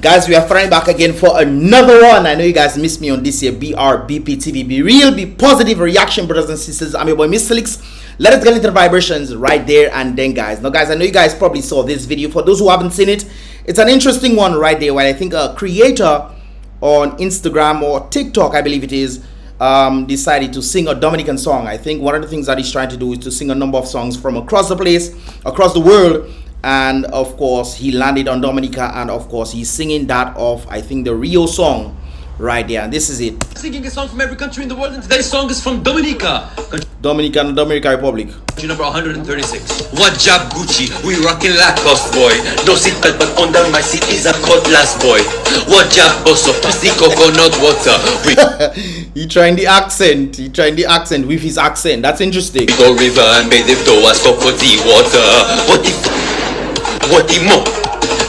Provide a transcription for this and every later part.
Guys, we are finally back again for another one. I know you guys missed me on this year BrBpTV. Be real, be positive reaction, brothers and sisters. I'm your boy Mr. Lix. Let us get into the vibrations right there and then, guys. Now, guys, I know you guys probably saw this video. For those who haven't seen it, it's an interesting one right there, where I think a creator on Instagram or TikTok, I believe it is, decided to sing a Dominican song. I think one of the things that he's trying to do is to sing a number of songs from across the place, across the world. And of course he landed on Dominica, and of course he's singing that of, I think, the REO song right there, and this is it. Singing a song from every country in the world, and today's song is from Dominica. Dominican Republic. Country number 136. What job, Gucci? We rockin' Lacoste, boy. No seatbelt, but under my seat is a cutlass, boy. What job, bosso? Pass the coconut water. He trying the accent. He trying the accent with his accent. That's interesting. We go river and bathe the flow, stop for the water. What the mo?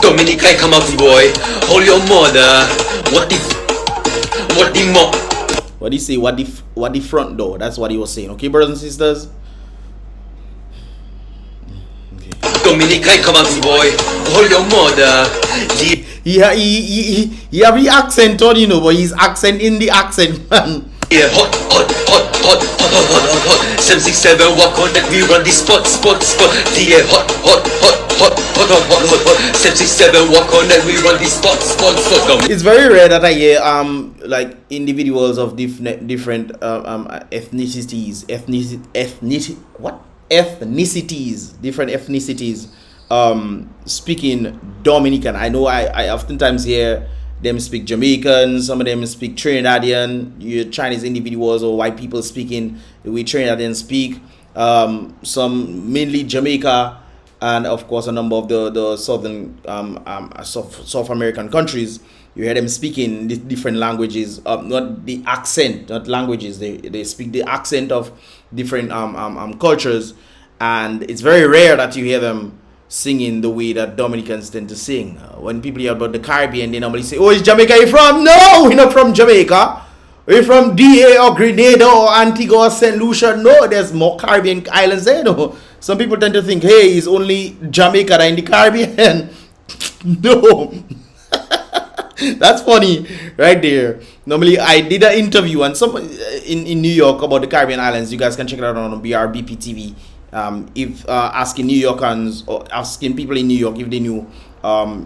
Dominica, come out, boy. Hold your mother. What the mo? What do you say? What the front door? That's what he was saying. Okay, brothers and sisters. Okay. Dominica, come out, boy. Hold your mother. He have the accent on, you know, but he's accent in the accent, man. Yeah, hot. 767 walk on that we run the spot. Yeah, hot. 767 walk on that we run the spot. It's very rare that I hear like individuals of different ethnicities, different ethnicities speaking Dominican. I know I oftentimes hear them speak Jamaican, some of them speak Trinidadian, your Chinese individuals or white people speaking the way Trinidadians speak, some mainly Jamaica, and of course a number of the southern South American countries. You hear them speaking the different languages, not the accent, not languages, they speak the accent of different cultures, and it's very rare that you hear them singing the way that Dominicans tend to sing. When people hear about the Caribbean, they normally say, "Oh, is Jamaica you from?" No, we're not from Jamaica. We're from DA or Grenada or Antigua or St. Lucia. No, there's more Caribbean islands there. No. Some people tend to think, hey, it's only Jamaica that in the Caribbean. No. That's funny right there. Normally, I did an interview and some in New York about the Caribbean islands. You guys can check it out on BrBpTV. If asking New Yorkers or asking people in New York if they knew,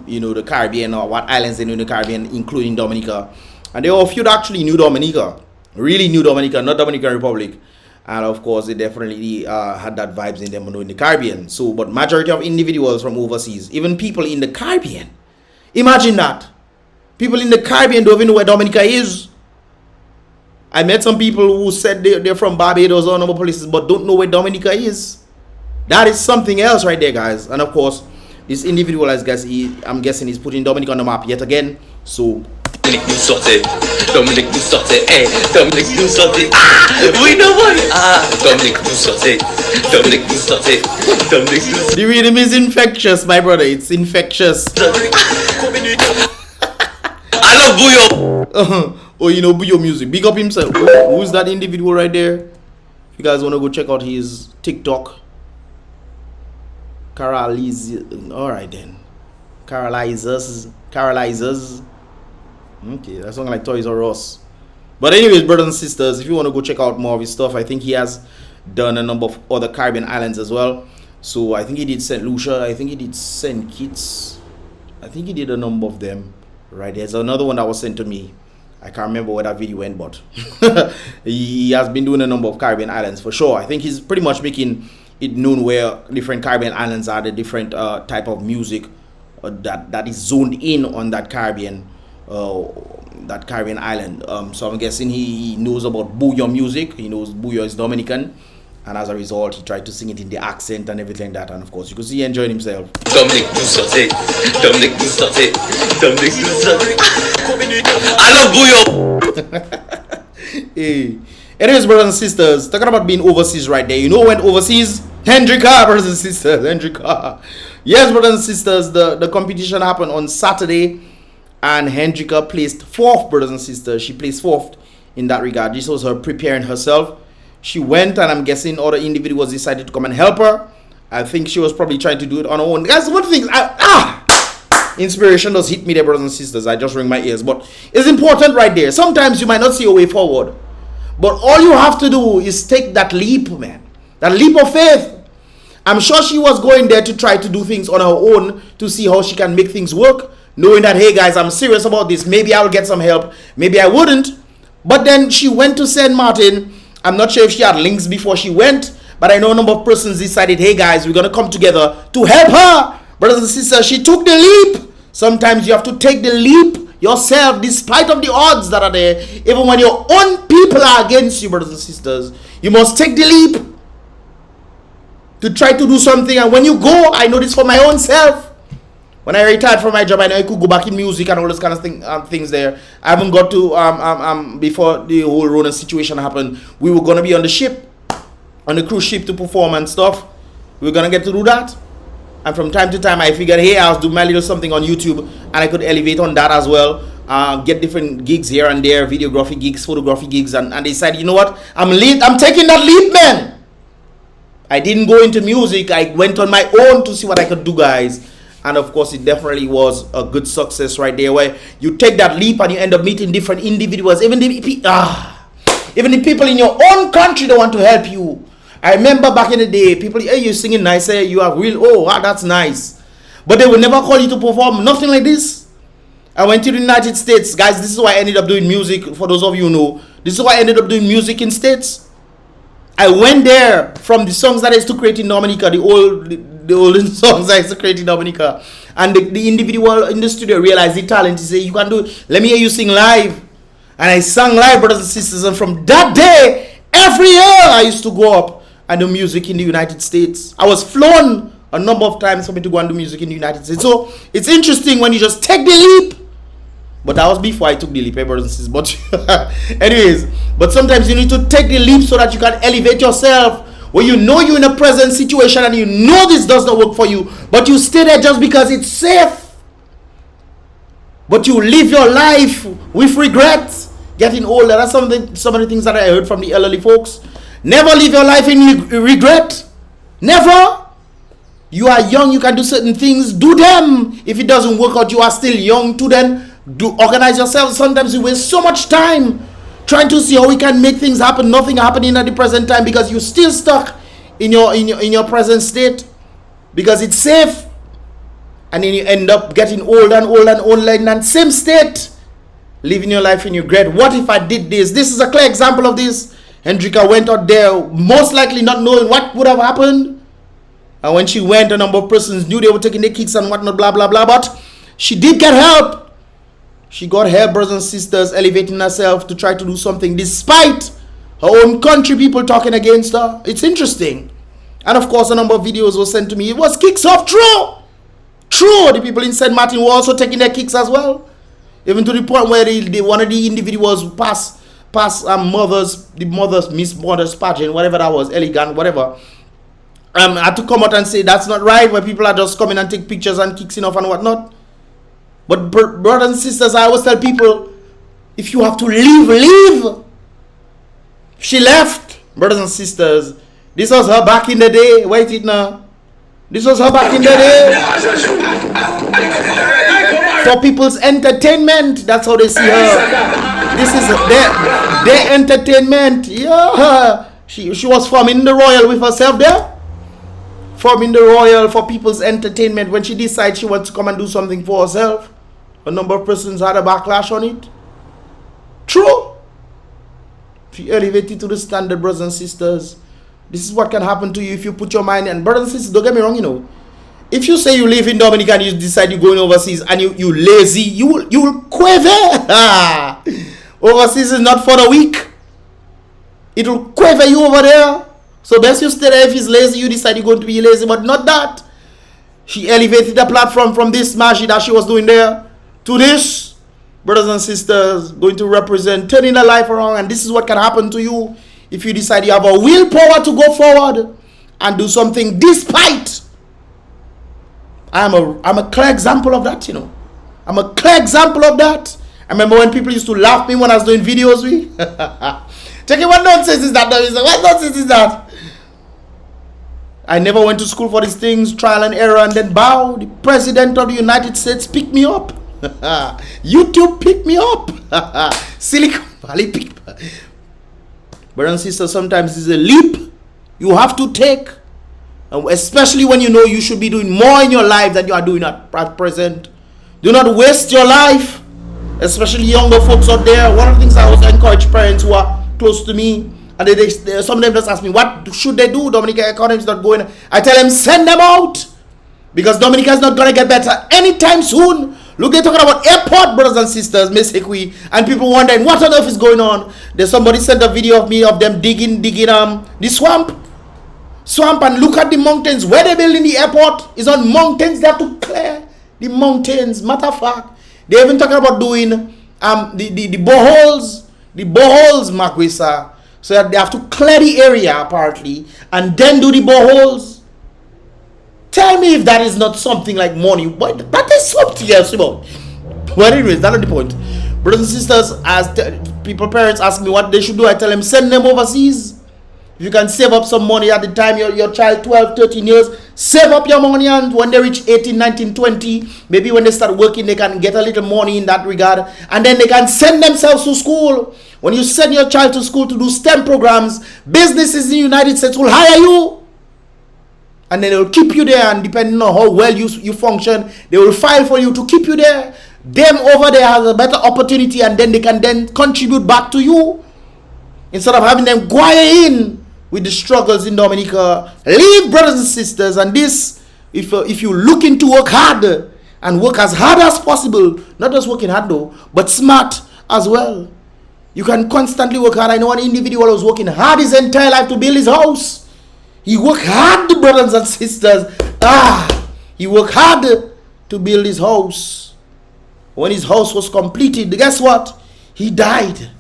you know, the Caribbean or what islands they knew in the Caribbean, including Dominica, and there were a few that actually knew Dominica, really knew Dominica, not Dominican Republic, and of course they definitely had that vibes in them in the Caribbean. So, but majority of individuals from overseas, even people in the Caribbean, imagine that people in the Caribbean don't even know where Dominica is. I met some people who said they're from Barbados or other places, but don't know where Dominica is. That is something else right there, guys. And of course, this individual, I'm guessing, is putting Dominica on the map yet again. So Dominic nous sortait, eh, Dominic nous sortait, we know what, Dominic nous sortait. The rhythm is infectious, my brother. It's infectious. I love Bouillon. Oh, you know, Buyo music. Big up himself. Who's that individual right there? If you guys want to go check out his TikTok. Alright then. Carolizers. Okay, that sounds like Toys R Us. But anyways, brothers and sisters, if you want to go check out more of his stuff, I think he has done a number of other Caribbean islands as well. So I think he did St. Lucia. I think he did St. Kitts. I think he did a number of them. Right, there's another one that was sent to me. I can't remember where that video went, but he has been doing a number of Caribbean islands for sure. I think he's pretty much making it known where different Caribbean islands are, the different type of music that is zoned in on that Caribbean island. So I'm guessing he knows about Bouillon music. He knows Bouillon is Dominican, and as a result, he tried to sing it in the accent and everything like that. And of course, you could see he enjoyed himself. Dominic nous sortait. I love Bouillon. Hey. Anyways, brothers and sisters, talking about being overseas right there. You know when overseas? HENDRICA, brothers and sisters. HENDRICA. Yes, brothers and sisters, the competition happened on Saturday, and HENDRICA placed 4th, brothers and sisters. She placed 4th in that regard. This was her preparing herself. She went, and I'm guessing other individuals decided to come and help her. I think she was probably trying to do it on her own. Guys, one thing, Inspiration does hit me there, brothers and sisters. I just ring my ears. But it's important right there. Sometimes you might not see a way forward. But all you have to do is take that leap, man. That leap of faith. I'm sure she was going there to try to do things on her own to see how she can make things work. Knowing that, hey guys, I'm serious about this. Maybe I'll get some help. Maybe I wouldn't. But then she went to St. Martin. I'm not sure if she had links before she went. But I know a number of persons decided, hey guys, we're going to come together to help her. Brothers and sisters, she took the leap. Sometimes you have to take the leap yourself, despite of the odds that are there. Even when your own people are against you, brothers and sisters, you must take the leap to try to do something. And when you go, I know this for my own self. When I retired from my job, I know I could go back in music and all those kind of things there. I haven't got to, before the whole Rona situation happened, we were going to be on the ship, on the cruise ship to perform and stuff. We were going to get to do that. And from time to time, I figured, hey, I'll do my little something on YouTube and I could elevate on that as well. Get different gigs here and there, videography gigs, photography gigs. And decided, you know what? I'm taking that leap, man. I didn't go into music. I went on my own to see what I could do, guys. And of course, it definitely was a good success right there, where you take that leap and you end up meeting different individuals. Even the people in your own country don't want to help you. I remember back in the day, people, hey, you're singing nice, hey, you are real, oh, wow, that's nice. But they would never call you to perform, nothing like this. I went to the United States, guys. This is why I ended up doing music. For those of you who know, this is why I ended up doing music in States. I went there from the songs that I used to create in Dominica, the old songs I used to create in Dominica. And the individual in the studio realized the talent. He said, you can do it. Let me hear you sing live. And I sang live, brothers and sisters. And from that day, every year I used to go up and do music in the United States. I was flown a number of times for me to go and do music in the United States. So it's interesting when you just take the leap. But that was before I took the leap, brothers and sisters. But anyways, but sometimes you need to take the leap so that you can elevate yourself. When you know you're in a present situation and you know this does not work for you, but you stay there just because it's safe. But you live your life with regret. Getting older, that's some of the things that I heard from the elderly folks. Never live your life in regret. Never. You are young, you can do certain things, do them. If it doesn't work out, you are still young to then organize yourself. Sometimes you waste so much time trying to see how we can make things happen. Nothing happening at the present time because you're still stuck in your present state because it's safe. And then you end up getting older and older and older in that same state, living your life in regret. What if I did this? This is a clear example of this. HENDRICA went out there most likely not knowing what would have happened. And when she went, a number of persons knew they were taking their kicks and whatnot, blah, blah, blah. But she did get help. She got help, brothers and sisters, elevating herself to try to do something despite her own country people talking against her. It's interesting. And of course, a number of videos were sent to me. It was kicks off, true. True, the people in St. Martin were also taking their kicks as well. Even to the point where one of the individuals passed Miss Mother's pageant, whatever that was, elegant, whatever. I had to come out and say that's not right, where people are just coming and take pictures and kicking off and whatnot. But brothers and sisters, I always tell people, if you have to leave, leave. She left, brothers and sisters. This was her back in the day. Wait it now. This was her back in the day. For people's entertainment. That's how they see her. This is their entertainment. Yeah. She was forming the royal with herself there. Forming the royal for people's entertainment. When she decides she wants to come and do something for herself, a number of persons had a backlash on it. True. She elevated to the standard, brothers and sisters. This is what can happen to you if you put your mind in. Brothers and sisters, don't get me wrong, you know. If you say you live in Dominica and you decide you're going overseas and you lazy, you will quaver. Overseas is not for the weak. It will quaver you over there. So best you stay there. If he's lazy, you decide you're going to be lazy, but not that. She elevated the platform from this magic that she was doing there to this, brothers and sisters, going to represent turning her life around. And this is what can happen to you if you decide you have a willpower to go forward and do something despite. I'm a clear example of that, you know. I'm a clear example of that. I remember when people used to laugh at me when I was doing videos with. Check it, what nonsense is that? What nonsense is that? I never went to school for these things, trial and error, and then bow. The President of the United States picked me up. YouTube picked me up. Silicon Valley picked me up. Brothers and sisters, sometimes it's a leap you have to take, especially when you know you should be doing more in your life than you are doing at present. Do not waste your life, especially younger folks out there. One of the things I always encourage parents who are close to me, and some of them just ask me, what should they do? Dominica economy is not going. I tell them, send them out, because Dominica is not going to get better anytime soon. Look, they're talking about airport, brothers and sisters, and people wondering what on earth is going on. There's somebody sent a video of me of them digging the swamp, and look at the mountains where they're building the airport. Is on mountains. They have to clear the mountains. Matter of fact, they're even talking about doing the boreholes, Makwisa, so that they have to clear the area apparently and then do the boreholes. Tell me if that is not something like money. But that is something else about. But anyways, that's not the point. Brothers and sisters, as parents ask me what they should do, I tell them, send them overseas. If you can save up some money at the time your child 12, 13 years, save up your money, and when they reach 18, 19, 20, maybe when they start working, they can get a little money in that regard, and then they can send themselves to school. When you send your child to school to do STEM programs, businesses in the United States will hire you. And then they will keep you there, and depending on how well you function, they will file for you to keep you there. Them over there has a better opportunity, and then they can then contribute back to you. Instead of having them go in with the struggles in Dominica. Leave, brothers and sisters, and this, if you looking to work hard, and work as hard as possible, not just working hard though, but smart as well. You can constantly work hard. I know one individual who was working hard his entire life to build his house. He worked hard, brothers and sisters. He worked hard to build his house. When his house was completed, guess what? He died.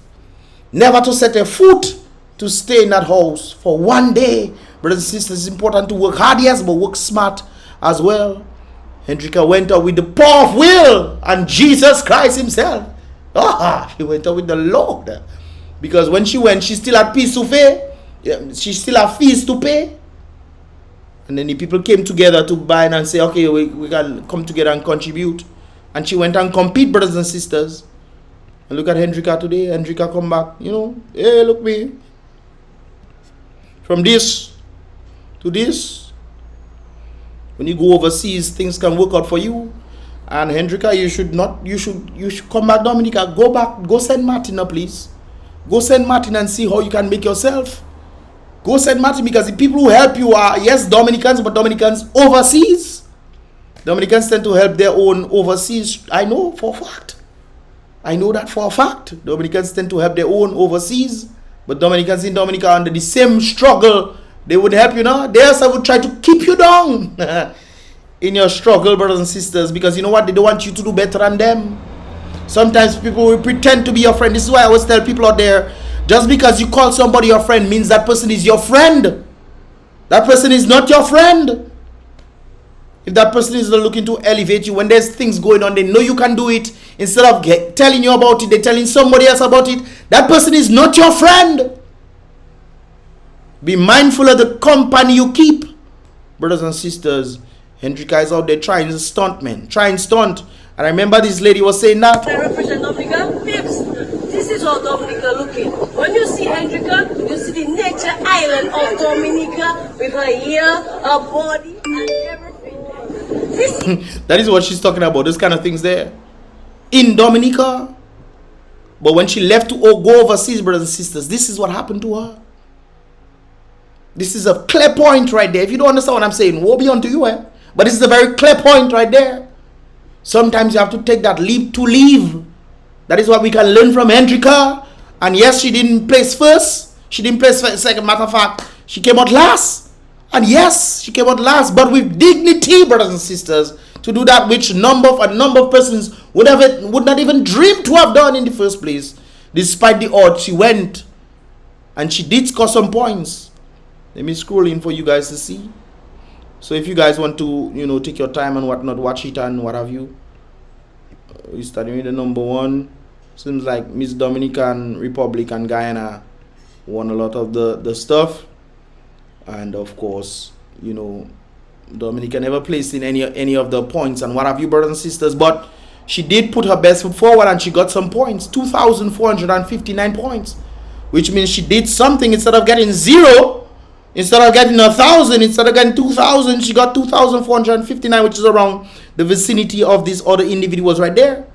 Never to set a foot to stay in that house for one day. Brothers and sisters, it's important to work hard, yes, but work smart as well. Hendrika went out with the power of will and Jesus Christ himself. She went out with the Lord. Because when she went, she still had peace to pay. She still have fees to pay. And then the people came together to buy and say, okay, we can come together and contribute. And she went and compete, brothers and sisters. And look at Hendrika today. Hendrika come back, hey, look me. From this to this. When you go overseas, things can work out for you. And Hendrika, you should come back, Dominica. Go back, go send Martin up, please. Go send Martin and see how you can make yourself. Go send Martin, because the people who help you are, yes, Dominicans, but Dominicans overseas. Dominicans tend to help their own overseas. I know for a fact. I know that for a fact. Dominicans tend to help their own overseas. But Dominicans in Dominica are under the same struggle. They would help you now. They also would try to keep you down in your struggle, brothers and sisters. Because you know what? They don't want you to do better than them. Sometimes people will pretend to be your friend. This is why I always tell people out there, just because you call somebody your friend means that person is your friend. That person is not your friend. If that person is not looking to elevate you, when there's things going on, they know you can do it. Instead of telling you about it, they're telling somebody else about it. That person is not your friend. Be mindful of the company you keep. Brothers and sisters, Hendrika is out there trying stunt. And I remember this lady was saying that. I represent Dominica. Pips, this is how Dominica looking. When you see Hendrika, you see the nature island of Dominica with her hair, her body, and everything. That is what she's talking about. Those kind of things there. In Dominica. But when she left to go overseas, brothers and sisters, this is what happened to her. This is a clear point right there. If you don't understand what I'm saying, woe be unto you, But this is a very clear point right there. Sometimes you have to take that leap to leave. That is what we can learn from Hendrika. And yes, she didn't place first. She didn't place second. Matter of fact, she came out last. And yes, she came out last, but with dignity, brothers and sisters, to do that which a number of persons would not even dream to have done in the first place. Despite the odds, she went. And she did score some points. Let me scroll in for you guys to see. So if you guys want to, take your time and whatnot, watch it and what have you. We're starting with the number one. Seems like Miss Dominican Republic and Guyana won a lot of the stuff. And of course, you know, Dominica never placed in any of the points and what have you, brothers and sisters, but she did put her best foot forward and she got some points, 2,459 points, which means she did something. Instead of getting 0, instead of getting 1,000, instead of getting 2,000, she got 2,459, which is around the vicinity of these other individuals right there.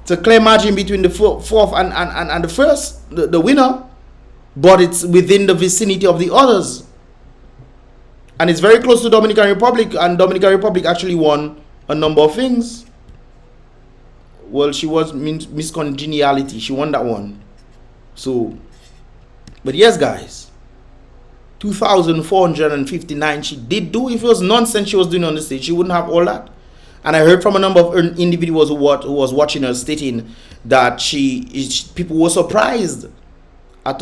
It's a clear margin between the fourth and the first, the winner, but it's within the vicinity of the others. And it's very close to Dominican Republic, and Dominican Republic actually won a number of things. Well, she was Miss Congeniality. She won that one. So, but yes, guys, 2,459 she did do. If it was nonsense she was doing on the stage, she wouldn't have all that. And I heard from a number of individuals who was watching her stating that people were surprised as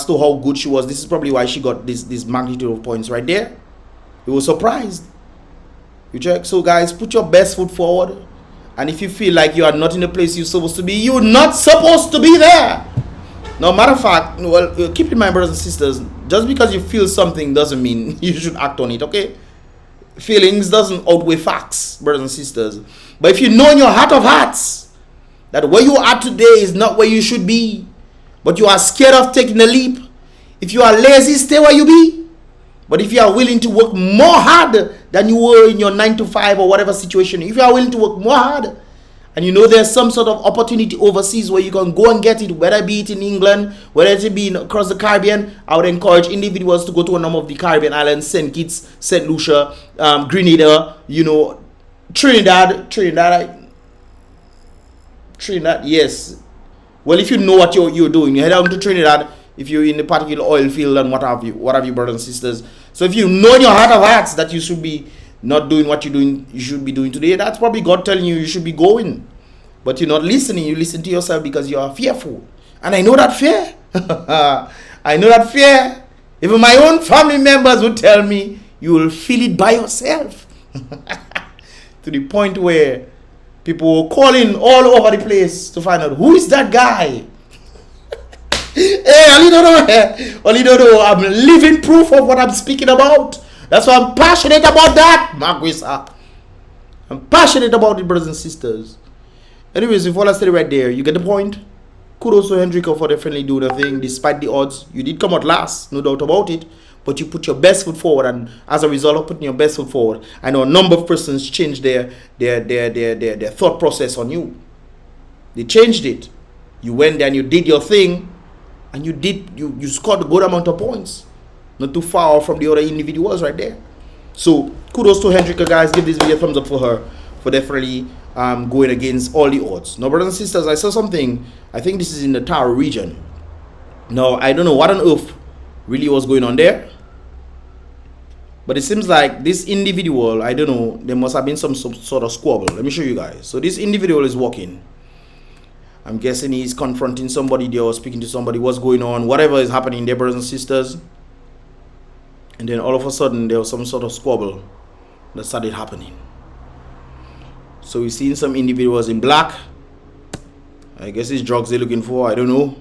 to how good she was. This is probably why she got this magnitude of points right there. They were surprised. You check. So guys, put your best foot forward. And if you feel like you are not in the place you're supposed to be, you're not supposed to be there. No matter of fact, well, keep in mind, brothers and sisters, just because you feel something doesn't mean you should act on it, okay? Feelings doesn't outweigh facts, brothers and sisters. But if you know in your heart of hearts that where you are today is not where you should be, but you are scared of taking the leap, if you are lazy, stay where you be. But if you are willing to work more hard than you were in your 9 to 5 or whatever situation, if you are willing to work more hard, and you know there's some sort of opportunity overseas where you can go and get it, whether it be it in England, whether it be across the Caribbean, I would encourage individuals to go to a number of the Caribbean islands, St. Kitts, St. Lucia, Grenada, you know, Trinidad, yes. Well, if you know what you're doing, you head down to Trinidad, if you're in a particular oil field and what have you, brothers and sisters. So if you know in your heart of hearts that you should be not doing what you should be doing today, that's probably God telling you should be going. But you're not listening. You listen to yourself because you are fearful. And I know that fear. I know that fear. Even my own family members would tell me, you will feel it by yourself. To the point where people were calling all over the place to find out, who is that guy? Hey, only don't know. I'm living proof of what I'm speaking about. That's why I'm passionate about that, Marquisa. I'm passionate about it, brothers and sisters. Anyways, if all I said right there, you get the point. Kudos to HENDRICA for definitely doing the thing, despite the odds. You did come out last, no doubt about it. But you put your best foot forward, and as a result of putting your best foot forward, I know a number of persons changed their thought process on you. They changed it. You went there and you did your thing, and you scored a good amount of points. Not too far from the other individuals right there. So kudos to HENDRICA, guys. Give this video a thumbs up for her for definitely going against all the odds. Now, brothers and sisters, I saw something. I think this is in the TAROU region. Now, I don't know what on earth really was going on there. But it seems like this individual, I don't know, there must have been some sort of squabble. Let me show you guys. So this individual is walking. I'm guessing he's confronting somebody there or speaking to somebody. What's going on? Whatever is happening there, brothers and sisters. And then all of a sudden, there was some sort of squabble that started happening. So we're seeing some individuals in black. I guess it's drugs they're looking for. I don't know.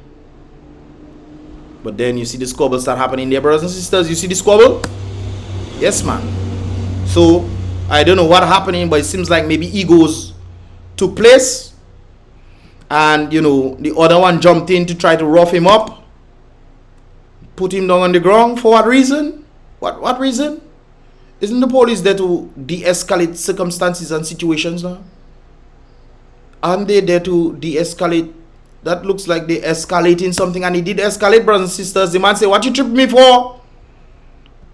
But then you see the squabble start happening there, brothers and sisters. You see the squabble? Yes, man. So I don't know what happening, but it seems like maybe egos took place. And, you know, the other one jumped in to try to rough him up. Put him down on the ground. For what reason? What reason? Isn't the police there to de-escalate circumstances and situations now? Aren't they there to de-escalate? That looks like they're escalating something, and he did escalate, brothers and sisters. The man say, what you tripping me for?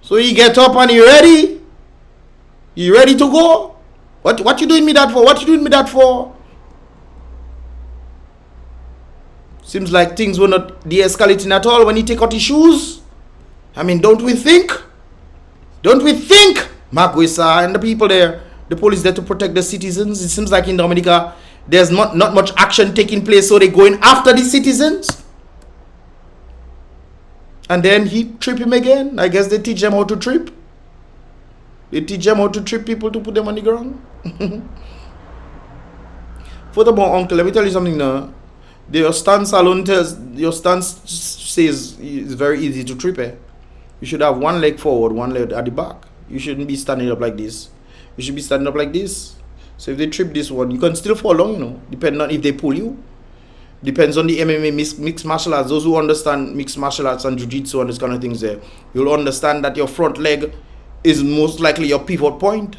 So he get up and he ready? You ready to go? What you doing me that for? What you doing me that for? Seems like things were not de-escalating at all when he take out his shoes. I mean, don't we think? Don't we think, Marquisa and the people there, the police there to protect the citizens? It seems like in Dominica, there's not much action taking place, so they're going after the citizens. And then he trip him again. I guess they teach them how to trip. They teach them how to trip people to put them on the ground. Furthermore, uncle, let me tell you something now. Your stance alone says it's very easy to trip. You should have one leg forward, one leg at the back. You shouldn't be standing up like this. You should be standing up like this. So if they trip this one, you can still fall down, you know, depending on if they pull you. Depends on the MMA mixed martial arts. Those who understand mixed martial arts and jiu-jitsu and this kind of things there, you'll understand that your front leg is most likely your pivot point.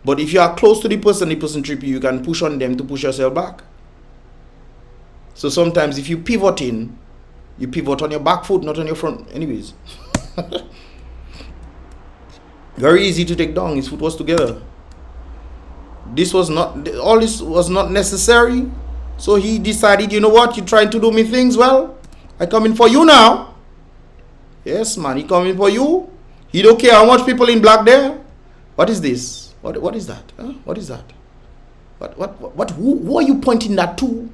But if you are close to the person trip you, you can push on them to push yourself back. So sometimes if you pivot in, you pivot on your back foot, not on your front. Anyways. Very easy to take down. His foot was together. All this was not necessary. So he decided, you know what, you're trying to do me things, well, I come in for you now. Yes, man, he come in for you. He don't care how much people in black there. What is this? What is that? Huh? What is that? Who are you pointing that to?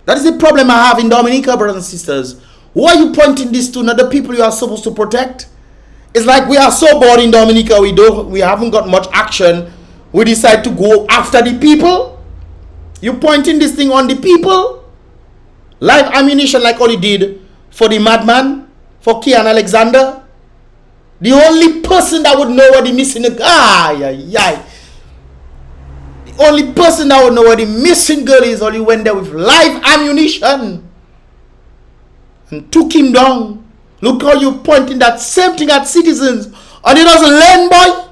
That is the problem I have in Dominica, brothers and sisters. Who are you pointing this to? Not the people you are supposed to protect. It's like we are so bored in Dominica, we haven't got much action. We decide to go after the people. You pointing this thing on the people? Live ammunition like all he did for the madman, for Kian Alexander. The only person that would know where the missing the only person that would know where the missing girl is only went there with live ammunition and took him down. Look how you pointing that same thing at citizens and it doesn't learn, boy.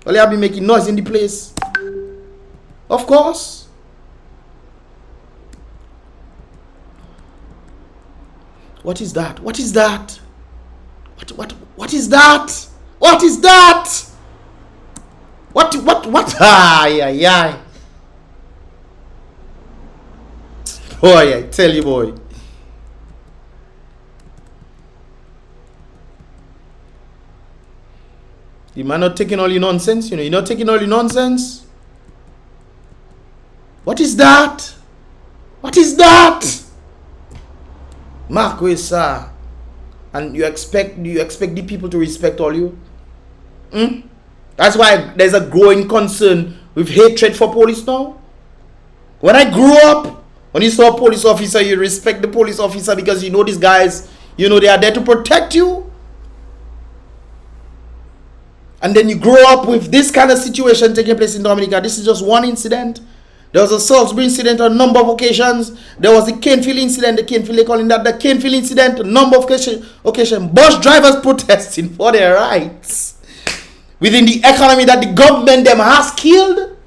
Well, I'll be making noise in the place. Of course. What is that? What is that? What is that? What is that? What? Ay. Boy, I tell you, boy. The man not taking all your nonsense, you know. You're not taking all your nonsense. What is that? What is that? Mark, where, sir? And you expect the people to respect all you? That's why there's a growing concern with hatred for police now. When I grew up, when you saw a police officer, you respect the police officer because you know these guys, you know they are there to protect you. And then you grow up with this kind of situation taking place in Dominica. This is just one incident. There was a Salisbury incident on a number of occasions. There was the Canefield incident, they're calling that the Canefield incident, a number of occasions. Bus drivers protesting for their rights within the economy that the government them has killed.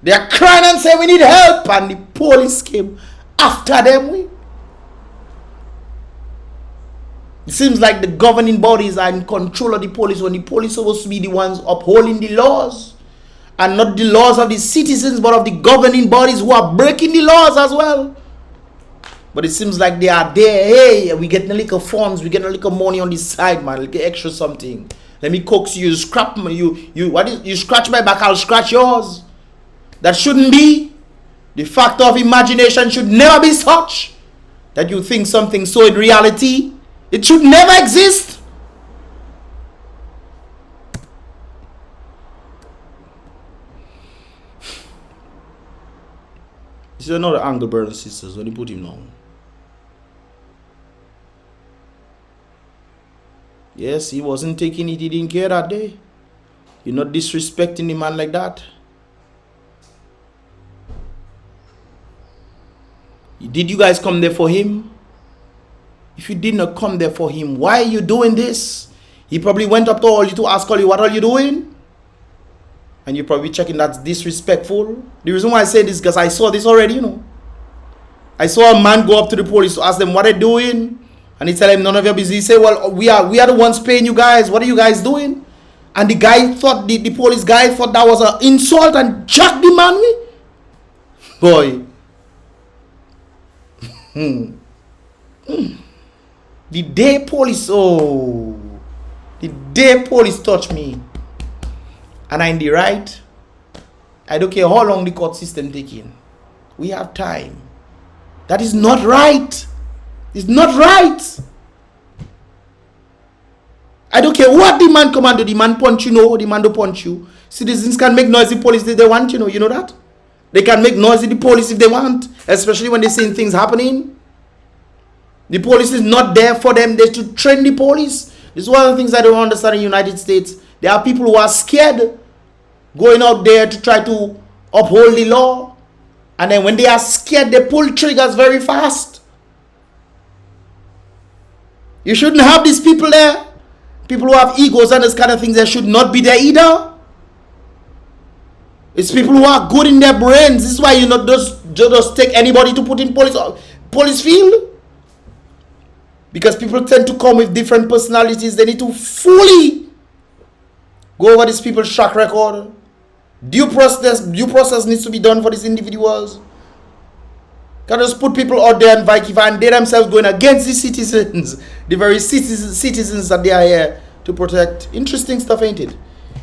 They are crying and saying we need help, and the police came after them. It seems like the governing bodies are in control of the police when the police are supposed to be the ones upholding the laws. And not the laws of the citizens, but of the governing bodies who are breaking the laws as well. But it seems like they are there. Hey, we getting a little funds, we getting a little money on this side, man. Like extra something. Let me coax you, scrap me, you scratch my back, I'll scratch yours. That shouldn't be. The factor of imagination should never be such that you think something so in reality. It should never exist. This is another angle, brothers and sisters, when you put him down. Yes, he wasn't taking it, he didn't care that day. You're not disrespecting the man like that. Did you guys come there for him? If you did not come there for him, why are you doing this? He probably went up to all you to ask all you, what are you doing? And you're probably checking that's disrespectful. The reason why I say this is because I saw this already, you know. I saw a man go up to the police to ask them what they're doing. And he tell him none of your business. He say, well, we are the ones paying you guys. What are you guys doing? And the guy thought, the police guy thought that was an insult and jacked the man with. Boy. The day police touch me and I'm in the right, I don't care how long the court system taking. We have time. That is not right. It's not right. I don't care what the man come and do. The man punch you, no, the man don't punch you. Citizens can make noise the police if they want, you know that? They can make noise the police if they want, especially when they see things happening. The police is not there for them. They should train the police. This is one of the things I don't understand in the United States. There are people who are scared going out there to try to uphold the law. And then when they are scared, they pull triggers very fast. You shouldn't have these people there. People who have egos and this kind of things, they should not be there either. It's people who are good in their brains. This is why you not just take anybody to put in police field. Because people tend to come with different personalities. They need to fully go over these people's track record. Due process needs to be done for these individuals. Can't just put people out there and and they themselves going against the citizens, the very citizens that they are here to protect. Interesting stuff, ain't it?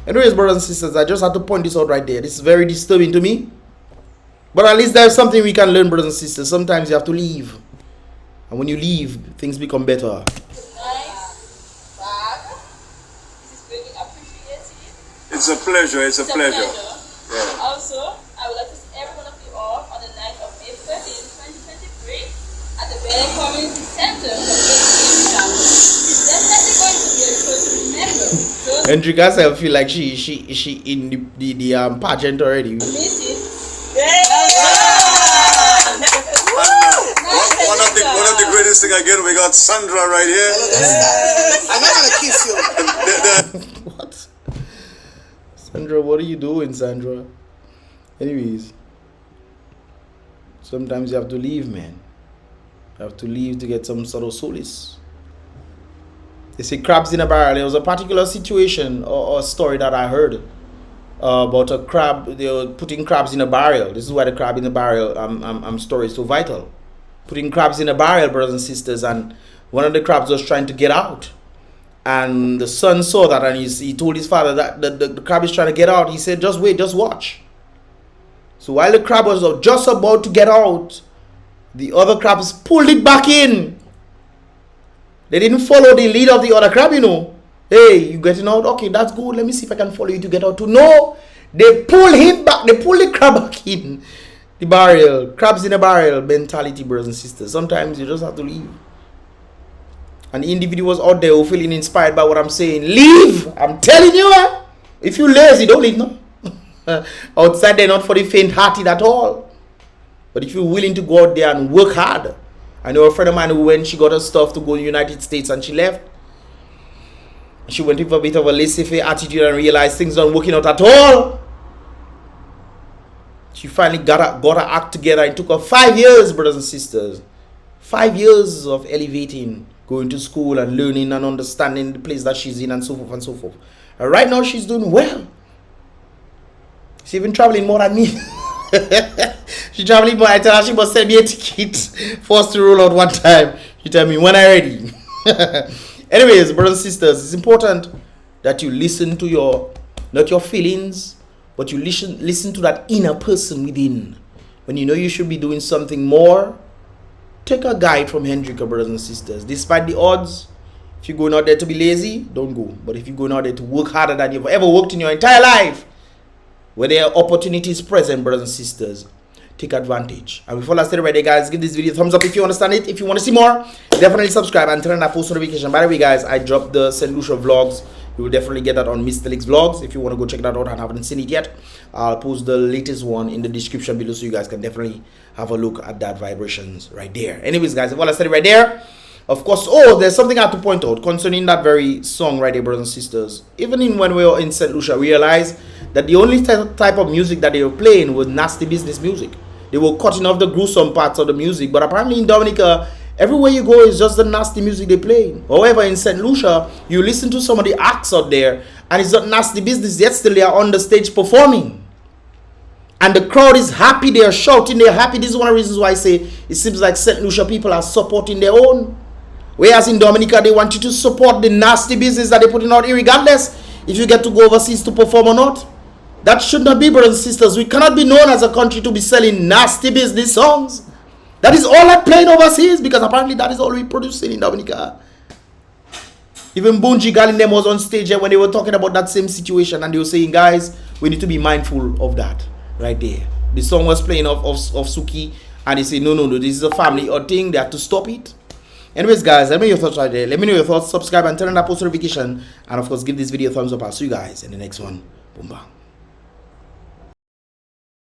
Anyways, brothers and sisters, I just had to point this out right there. This is very disturbing to me. But at least there's something we can learn, brothers and sisters. Sometimes you have to leave. And when you leave, things become better. Nice bag. This is really appreciated. It's a pleasure. It's a pleasure. Yeah. Also, I would like to see every one of you all on the night of May 13, 2023 at the Berlin Community Center from 8 p.m. It's definitely going to be a show to remember. So, Hendrika herself feel like she in the pageant already. Mrs. One of the greatest thing again, we got Sandra right here. I'm not gonna kiss you. What? Sandra, what are you doing, Sandra? Anyways, sometimes you have to leave, man. You have to leave to get some sort of solace. They say crabs in a barrel. There was a particular situation or story that I heard about a crab. They were putting crabs in a barrel. This is why the crab in the barrel story is so vital. Putting crabs in a barrel, brothers and sisters, and one of the crabs was trying to get out. And the son saw that, and he told his father that the crab is trying to get out. He said, just wait, just watch. So while the crab was just about to get out, the other crabs pulled it back in. They didn't follow the lead of the other crab, you know. Hey, you getting out? Okay, that's good. Let me see if I can follow you to get out too. No, they pull him back. They pull the crab back in. The barrel, crabs in a barrel mentality, brothers and sisters. Sometimes you just have to leave. And the individuals out there who feeling inspired by what I'm saying, leave. I'm telling you, if you're lazy, don't leave, no. Outside, they're not for the faint-hearted at all. But if you're willing to go out there and work hard. I know a friend of mine who went, she got her stuff to go to the United States and she left. She went with a bit of a laissez-faire attitude and realized things aren't working out at all. She finally got her act together. It took her 5 years, brothers and sisters. 5 years of elevating, going to school and learning and understanding the place that she's in and so forth and so forth. And right now she's doing well. She's even traveling more than me. She's traveling more. I tell her she must send me a ticket for us to roll out one time. She tell me when I'm ready. Anyways, brothers and sisters, it's important that you listen to not your feelings, but you listen to that inner person within. When you know you should be doing something more, take a guide from HENDRICA, brothers and sisters. Despite the odds, if you're going out there to be lazy, don't go. But if you're going out there to work harder than you've ever worked in your entire life, where there are opportunities present, brothers and sisters, take advantage. And before I start right there, guys, give this video a thumbs up if you understand it. If you want to see more, definitely subscribe and turn on that post notification. By the way, guys, I dropped the St. Lucia vlogs. You will definitely get that on Mr. Leaks Vlogs. If you want to go check that out and haven't seen it yet, I'll post the latest one in the description below so you guys can definitely have a look at that vibrations right there. Anyways, guys, while I said it right there, of course, there's something I have to point out concerning that very song right there, brothers and sisters. Even when we were in St. Lucia, we realized that the only type of music that they were playing was nasty business music. They were cutting off the gruesome parts of the music, but apparently in Dominica, everywhere you go is just the nasty music they play. However, in St. Lucia, you listen to some of the acts out there, and it's not nasty business, yet still they are on the stage performing. And the crowd is happy, they are shouting, they are happy. This is one of the reasons why I say it seems like St. Lucia people are supporting their own. Whereas in Dominica, they want you to support the nasty business that they're putting out, regardless if you get to go overseas to perform or not. That should not be, brothers and sisters. We cannot be known as a country to be selling nasty business songs. That is all that playing overseas, because apparently that is all we producing in Dominica. Even Bunji Galindem was on stage when they were talking about that same situation, and they were saying, guys, we need to be mindful of that right there. The song was playing of Suki, and they say, no, this is a family or thing. They have to stop it. Anyways, guys, let me know your thoughts right there. Let me know your thoughts. Subscribe and turn on that post notification. And of course, give this video a thumbs up. I'll see you guys in the next one. Boom, bang.